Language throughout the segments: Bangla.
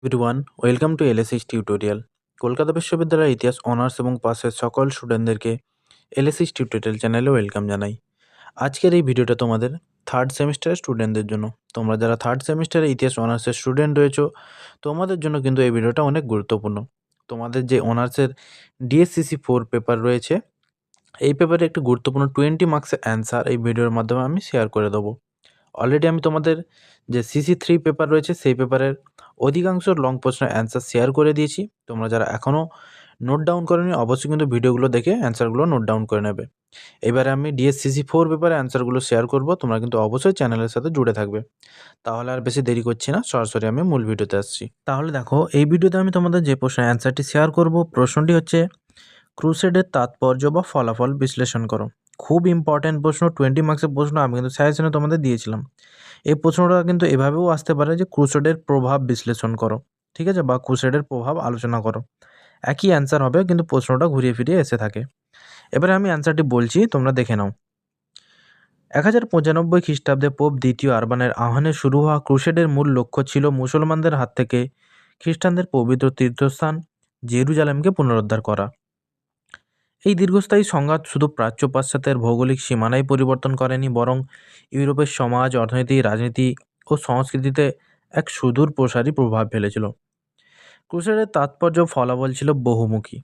Everyone, welcome to LSH tutorial. Kolkata বিশ্ববিদ্যালয়ের ইতিহাস অনার্স এবং পাসের সকল স্টুডেন্টদেরকে এলএসএইচ টিউটোরিয়াল চ্যানেলে ওয়েলকাম জানাই। আজকের এই ভিডিওটা তোমাদের থার্ড সেমিস্টারের স্টুডেন্টদের জন্য। তোমরা যারা থার্ড সেমিস্টারে ইতিহাস অনার্সের স্টুডেন্ট রয়েছো, তোমাদের জন্য কিন্তু এই ভিডিওটা অনেক গুরুত্বপূর্ণ। তোমাদের যে অনার্সের ডিএসসিসি 4 পেপার রয়েছে, এই পেপারে একটি গুরুত্বপূর্ণ 20 মার্কসের অ্যান্সার এই ভিডিওর মাধ্যমে আমি শেয়ার করে দেবো। অলরেডি আমি তোমাদের যে সিসি 3 পেপার রয়েছে সেই পেপারের অধিকাংশ লং প্রশ্নের অ্যান্সার শেয়ার করে দিয়েছি। তোমরা যারা এখনও নোট ডাউন করোনি অবশ্যই কিন্তু ভিডিওগুলো দেখে অ্যান্সারগুলো নোট ডাউন করে নেবে। এবারে আমি ডিএসসিসি 4 পেপারে অ্যান্সারগুলো শেয়ার করব, তোমরা কিন্তু অবশ্যই চ্যানেলের সাথে জুড়ে থাকবে। তাহলে আর বেশি দেরি করছি না, সরাসরি আমি মূল ভিডিওতে আসছি। তাহলে দেখো, এই ভিডিওতে আমি তোমাদের যে প্রশ্নের অ্যান্সারটি শেয়ার করব, প্রশ্নটি হচ্ছে ক্রুসেডের তাৎপর্য বা ফলাফল বিশ্লেষণ করো। খুব ইম্পর্ট্যান্ট প্রশ্ন, 20 মার্কসের প্রশ্ন। আমি কিন্তু সাজেশনে তোমাদের দিয়েছিলাম। এই প্রশ্নটা কিন্তু এভাবেও আসতে পারে যে ক্রুসেডের প্রভাব বিশ্লেষণ করো, ঠিক আছে, বা ক্রুসেডের প্রভাব আলোচনা করো। একই অ্যান্সার হবে, কিন্তু প্রশ্নটা ঘুরিয়ে ফিরিয়ে এসে থাকে। এবারে আমি অ্যান্সারটি বলছি, তোমরা দেখে নাও। 1095 খ্রিস্টাব্দে পোপ দ্বিতীয় আরবানের আহ্বানে শুরু হওয়া ক্রুসেডের মূল লক্ষ্য ছিল মুসলমানদের হাত থেকে খ্রিস্টানদের পবিত্র তীর্থস্থান জেরুজালেমকে পুনরুদ্ধার করা। এই দীর্ঘস্থায়ী সংঘাত শুধু প্রাচ্য পাশ্চাত্যের ভৌগোলিক সীমানাই পরিবর্তন করেনি, বরং ইউরোপের সমাজ, অর্থনীতি, রাজনীতি ও সংস্কৃতিতে এক সুদূর প্রসারী প্রভাব ফেলেছিল। ক্রুসেডের তাৎপর্য ফলাফল ছিল বহুমুখী।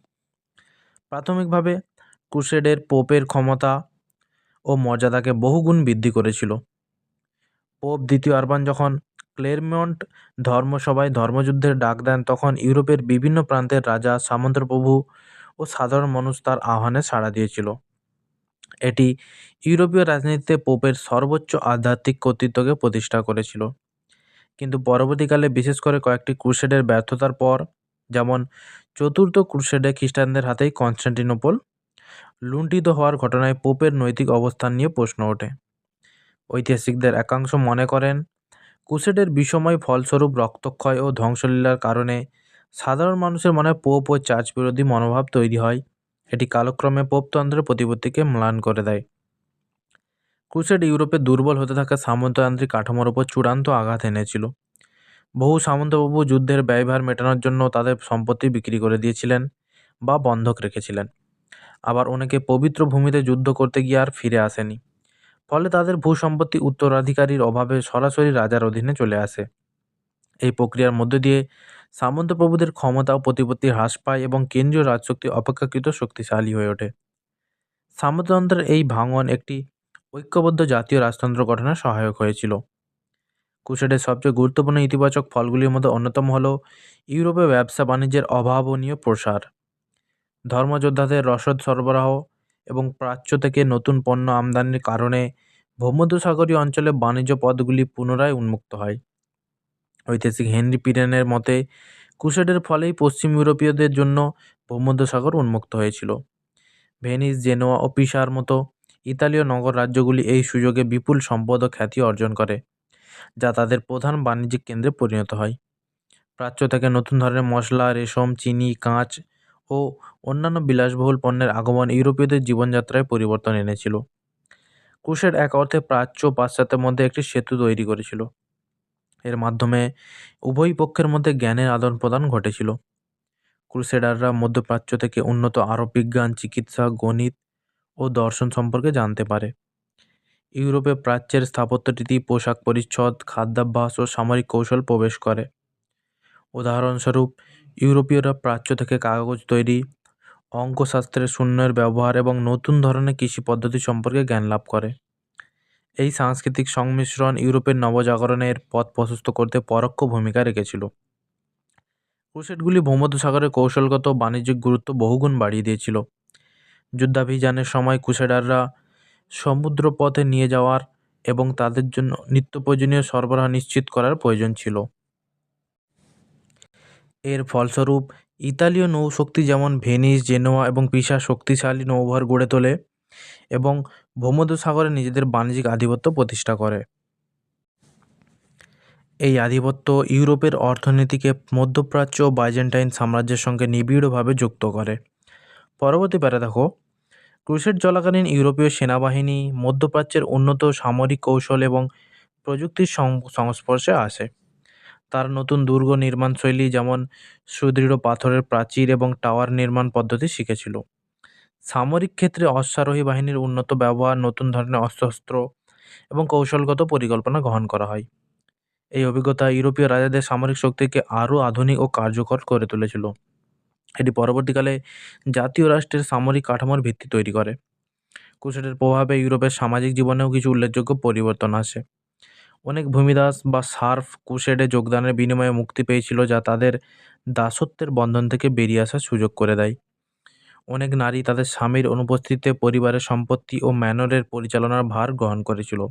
প্রাথমিকভাবে ক্রুসেডের পোপের ক্ষমতা ও মর্যাদাকে বহুগুণ বৃদ্ধি করেছিল। পোপ দ্বিতীয় আরবান যখন ক্লেরমন্ট ধর্মসভায় ধর্মযুদ্ধের ডাক দেন, তখন ইউরোপের বিভিন্ন প্রান্তের রাজা, সামন্তপ্রভু ও সাধারণ মানুষ তার আহ্বানে সাড়া দিয়েছিল। এটি ইউরোপীয় রাজনীতিতে পোপের সর্বোচ্চ আধ্যাত্মিক কর্তৃত্বকে প্রতিষ্ঠা করেছিল। কিন্তু পরবর্তীকালে, বিশেষ করে কয়েকটি ক্রুসেডের ব্যর্থতার পর, যেমন চতুর্থ ক্রুসেডে খ্রিস্টানদের হাতেই কনস্টান্টিনোপল লুণ্ঠিত হওয়ার ঘটনায়, পোপের নৈতিক অবস্থান নিয়ে প্রশ্ন ওঠে। ঐতিহাসিকদের একাংশ মনে করেন, ক্রুসেডের বিষময় ফলস্বরূপ রক্তক্ষয় ও ধ্বংসলীলার কারণে সাধারণ মানুষের মনে পোপ ও চার্চ বিরোধী মনোভাব তৈরি হয়। এটি কালক্রমে পোপতন্ত্রের প্রতিপত্তিকে ম্লান করে দেয়। ক্রুসেড ইউরোপে দুর্বল হতে থাকা সামন্ততান্ত্রিক কাঠামোর ওপর চূড়ান্ত আঘাত এনেছিল। বহু সামন্তপ্রভু যুদ্ধের ব্যয়ভার মেটানোর জন্য তাদের সম্পত্তি বিক্রি করে দিয়েছিলেন বা বন্ধক রেখেছিলেন। আবার অনেকে পবিত্র ভূমিতে যুদ্ধ করতে গিয়ে আর ফিরে আসেনি। ফলে তাদের ভূসম্পত্তি উত্তরাধিকারীর অভাবে সরাসরি রাজার অধীনে চলে আসে। এই প্রক্রিয়ার মধ্য দিয়ে সামন্তপ্রভুদের ক্ষমতা ও প্রতিপত্তি হ্রাস পায় এবং কেন্দ্রীয় রাজশক্তি অপেক্ষাকৃত শক্তিশালী হয়ে ওঠে। সামন্ততন্ত্রের এই ভাঙন একটি ঐক্যবদ্ধ জাতীয় রাজতন্ত্র গঠনে সহায়ক হয়েছিল। ক্রুসেডের সবচেয়ে গুরুত্বপূর্ণ ইতিবাচক ফলগুলির মধ্যে অন্যতম হল ইউরোপে ব্যবসা বাণিজ্যের অভাবনীয় প্রসার, ধর্মযোদ্ধাদের রসদ সরবরাহ এবং প্রাচ্য থেকে নতুন পণ্য আমদানির কারণে ভূমধ্যসাগরীয় অঞ্চলে বাণিজ্য পথগুলি পুনরায় উন্মুক্ত হয়। ঐতিহাসিক হেনরি পিরেনের মতে, ক্রুসেডের ফলেই পশ্চিম ইউরোপীয়দের জন্য ভূমধ্যসাগর উন্মুক্ত হয়েছিল। ভেনিস, জেনোয়া ও পিসার মতো ইতালীয় নগর রাজ্যগুলি এই সুযোগে বিপুল সম্পদ ও খ্যাতি অর্জন করে, যা তাদের প্রধান বাণিজ্যিক কেন্দ্রে পরিণত হয়। প্রাচ্য থেকে নতুন ধরনের মশলা, রেশম, চিনি, কাঁচ ও অন্যান্য বিলাসবহুল পণ্যের আগমন ইউরোপীয়দের জীবনযাত্রায় পরিবর্তন এনেছিল। ক্রুসেড এক অর্থে প্রাচ্য ও পাশ্চাত্যের মধ্যে একটি সেতু তৈরি করেছিল। এর মাধ্যমে উভয় পক্ষের মধ্যে জ্ঞানের আদান প্রদান ঘটেছিল। ক্রুসেডাররা মধ্যপ্রাচ্য থেকে উন্নত আরব বিজ্ঞান, চিকিৎসা, গণিত ও দর্শন সম্পর্কে জানতে পারে। ইউরোপে প্রাচ্যের স্থাপত্যরীতি, পোশাক পরিচ্ছদ, খাদ্যাভ্যাস ও সামরিক কৌশল প্রবেশ করে। উদাহরণস্বরূপ, ইউরোপীয়রা প্রাচ্য থেকে কাগজ তৈরি, অঙ্কশাস্ত্রের শূন্যের ব্যবহার এবং নতুন ধরনের কৃষি পদ্ধতি সম্পর্কে জ্ঞান লাভ করে। এই সাংস্কৃতিক সংমিশ্রণ ইউরোপের নবজাগরণের পথ প্রশস্ত করতে পরোক্ষ ভূমিকা রেখেছিল। ক্রুসেডগুলি ভূমধ্যসাগরের কৌশলগত বাণিজ্যিক গুরুত্ব বহুগুণ বাড়িয়ে দিয়েছিল। যুদ্ধাভিযানের সময় ক্রুসেডাররা সমুদ্রপথে নিয়ে যাওয়ার এবং তাদের জন্য নিত্য প্রয়োজনীয় সরবরাহ নিশ্চিত করার প্রয়োজন ছিল। এর ফলস্বরূপ ইতালীয় নৌশক্তি যেমন ভেনিস, জেনোয়া এবং পিসা শক্তিশালী নৌবহর গড়ে তোলে এবং ভূমধ্যসাগরে নিজেদের বাণিজ্যিক আধিপত্য প্রতিষ্ঠা করে। এই আধিপত্য ইউরোপের অর্থনীতিকে মধ্যপ্রাচ্য ও বাইজেন্টাইন সাম্রাজ্যের সঙ্গে নিবিড়ভাবে যুক্ত করে। পরবর্তী প্যারা দেখো, ক্রুসেড চলাকালীন ইউরোপীয় সেনাবাহিনী মধ্যপ্রাচ্যের উন্নত সামরিক কৌশল এবং প্রযুক্তির সংস্পর্শে আসে। তারা নতুন দুর্গ নির্মাণশৈলী যেমন সুদৃঢ় পাথরের প্রাচীর এবং টাওয়ার নির্মাণ পদ্ধতি শিখেছিল। সামরিক ক্ষেত্রে অশ্বারোহী বাহিনীর উন্নত ব্যবহার, নতুন ধরনের অস্ত্রশস্ত্র এবং কৌশলগত পরিকল্পনা গ্রহণ করা হয়। এই অভিজ্ঞতা ইউরোপীয় রাজাদের সামরিক শক্তিকে আরও আধুনিক ও কার্যকর করে তুলেছিল। এটি পরবর্তীকালে জাতীয় রাষ্ট্রের সামরিক কাঠামোর ভিত্তি তৈরি করে। ক্রুসেডের প্রভাবে ইউরোপের সামাজিক জীবনেও কিছু উল্লেখযোগ্য পরিবর্তন আসে। অনেক ভূমিদাস বা সার্ফ ক্রুসেডে যোগদানের বিনিময়ে মুক্তি পেয়েছিল, যা তাদের দাসত্বের বন্ধন থেকে বেরিয়ে আসার সুযোগ করে দেয়। অনেক নারী তাদের স্বামীর অনুপস্থিতিতে পরিবারের সম্পত্তি ও ম্যানরের পরিচালনার ভার গ্রহণ করেছিল,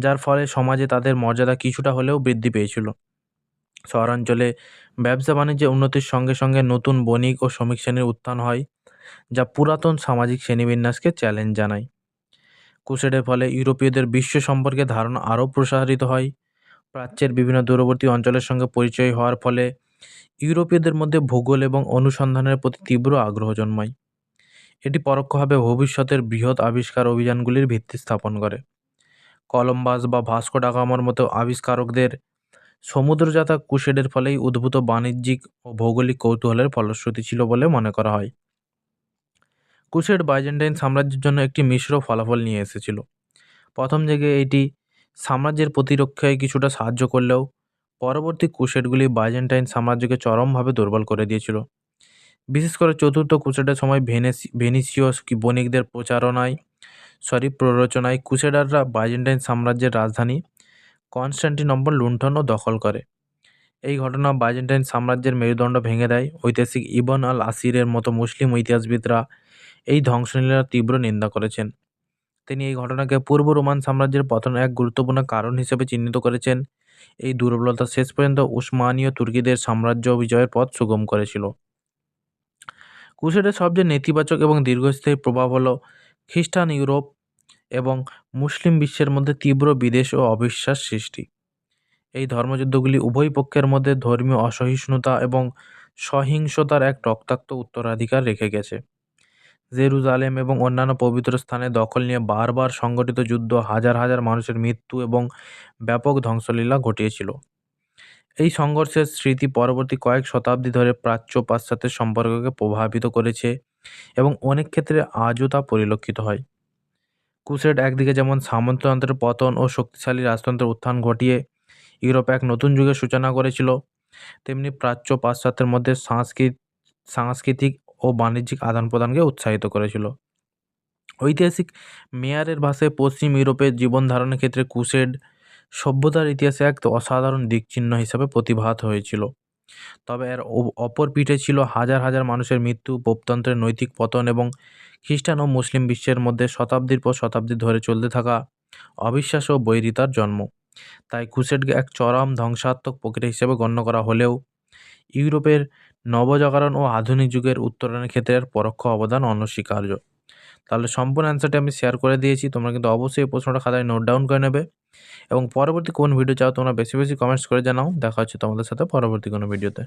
যার ফলে সমাজে তাদের মর্যাদা কিছুটা হলেও বৃদ্ধি পেয়েছিল। শহরাঞ্চলে ব্যবসা বাণিজ্যের উন্নতির সঙ্গে সঙ্গে নতুন বণিক ও শ্রমিক শ্রেণীর উত্থান হয়, যা পুরাতন সামাজিক শ্রেণীবিন্যাসকে চ্যালেঞ্জ জানায়। ক্রুসেডের ফলে ইউরোপীয়দের বিশ্ব সম্পর্কে ধারণা আরও প্রসারিত হয়। প্রাচ্যের বিভিন্ন দূরবর্তী অঞ্চলের সঙ্গে পরিচয় হওয়ার ফলে ইউরোপীয়দের মধ্যে ভূগোল এবং অনুসন্ধানের প্রতি তীব্র আগ্রহ জন্মায়। এটি পরোক্ষভাবে ভবিষ্যতের বৃহৎ আবিষ্কার অভিযানগুলির ভিত্তি স্থাপন করে। কলম্বাস বা ভাস্কো ডা গামার মতো আবিষ্কারকদের সমুদ্রযাত্রা ক্রুসেডের ফলেই উদ্ভূত বাণিজ্যিক ও ভৌগোলিক কৌতূহলের ফলশ্রুতি ছিল বলে মনে করা হয়। ক্রুসেড বাইজেন্টাইন সাম্রাজ্যের জন্য একটি মিশ্র ফলাফল নিয়ে এসেছিল। প্রথম দিকে এটি সাম্রাজ্যের প্রতিরক্ষায় কিছুটা সাহায্য করলেও পরবর্তী ক্রুসেডগুলি বাইজেন্টাইন সাম্রাজ্যকে চরমভাবে দুর্বল করে দিয়েছিল। বিশেষ করে চতুর্থ ক্রুসেডের সময় ভেনিসীয় বণিকদের প্ররোচনায় ক্রুসেডাররা বাইজেন্টাইন সাম্রাজ্যের রাজধানী কনস্টান্টিনোপল লুণ্ঠন ও দখল করে। এই ঘটনা বাইজেন্টাইন সাম্রাজ্যের মেরুদণ্ড ভেঙে দেয়। ঐতিহাসিক ইবন আল আসিরের মতো মুসলিম ইতিহাসবিদরা এই ধ্বংসলীলার তীব্র নিন্দা করেছেন। তিনি এই ঘটনাকে পূর্ব রোমান সাম্রাজ্যের পতনের এক গুরুত্বপূর্ণ কারণ হিসেবে চিহ্নিত করেছেন। এই দুর্বলতা শেষ পর্যন্ত উসমানীয় তুর্কিদের সাম্রাজ্য বিজয়ের পথ সুগম করেছিল। ক্রুসেডের সবচেয়ে নেতিবাচক এবং দীর্ঘস্থায়ী প্রভাব হল খ্রিস্টান ইউরোপ এবং মুসলিম বিশ্বের মধ্যে তীব্র বিদ্বেষ ও অবিশ্বাস সৃষ্টি। এই ধর্মযুদ্ধগুলি উভয় পক্ষের মধ্যে ধর্মীয় অসহিষ্ণুতা এবং সহিংসতার এক রক্তাক্ত উত্তরাধিকার রেখে গেছে। জেরুজালেম এবং অন্যান্য পবিত্র স্থানে দখল নিয়ে বারবার সংগঠিত যুদ্ধ হাজার হাজার মানুষের মৃত্যু এবং ব্যাপক ধ্বংসলীলা ঘটিয়েছিল। এই সংঘর্ষের স্মৃতি পরবর্তী কয়েক শতাব্দী ধরে প্রাচ্য পাশ্চাত্যের সম্পর্ককে প্রভাবিত করেছে এবং অনেক ক্ষেত্রে আজও তা পরিলক্ষিত হয়। ক্রুসেড একদিকে যেমন সামন্ততন্ত্রের পতন ও শক্তিশালী রাজতন্ত্রের উত্থান ঘটিয়ে ইউরোপে এক নতুন যুগের সূচনা করেছিল, তেমনি প্রাচ্য পাশ্চাত্যের মধ্যে সাংস্কৃতিক ও বাণিজ্যিক আদান প্রদানকে উৎসাহিত করেছিল। ঐতিহাসিক মেয়ারের ভাষায় পশ্চিম ইউরোপের জীবন ধারণের ক্ষেত্রে ক্রুসেড সভ্যতার ইতিহাসে এক অসাধারণ দিকচিহ্ন হিসাবে প্রতিভাত হয়েছিল। তবে এর অপর পিঠে ছিল হাজার হাজার মানুষের মৃত্যু, পোপতন্ত্রের নৈতিক পতন এবং খ্রিস্টান ও মুসলিম বিশ্বের মধ্যে শতাব্দীর পর শতাব্দী ধরে চলতে থাকা অবিশ্বাস ও বৈরিতার জন্ম। তাই ক্রুসেডকে এক চরম ধ্বংসাত্মক প্রক্রিয়া হিসেবে গণ্য করা হলেও ইউরোপের নবজাগরণ ও আধুনিক যুগের উত্তরণের ক্ষেত্রে এর পরোক্ষ অবদান অনস্বীকার্য। তাহলে সম্পূর্ণ অ্যান্সারটি আমি শেয়ার করে দিয়েছি। তোমরা কিন্তু অবশ্যই এই প্রশ্নটা খাতায় নোট ডাউন করে নেবে এবং পরবর্তী কোন ভিডিও চাও তোমরা বেশি বেশি কমেন্টস করে জানাও। দেখা হচ্ছে তোমাদের সাথে পরবর্তী কোনো ভিডিওতে।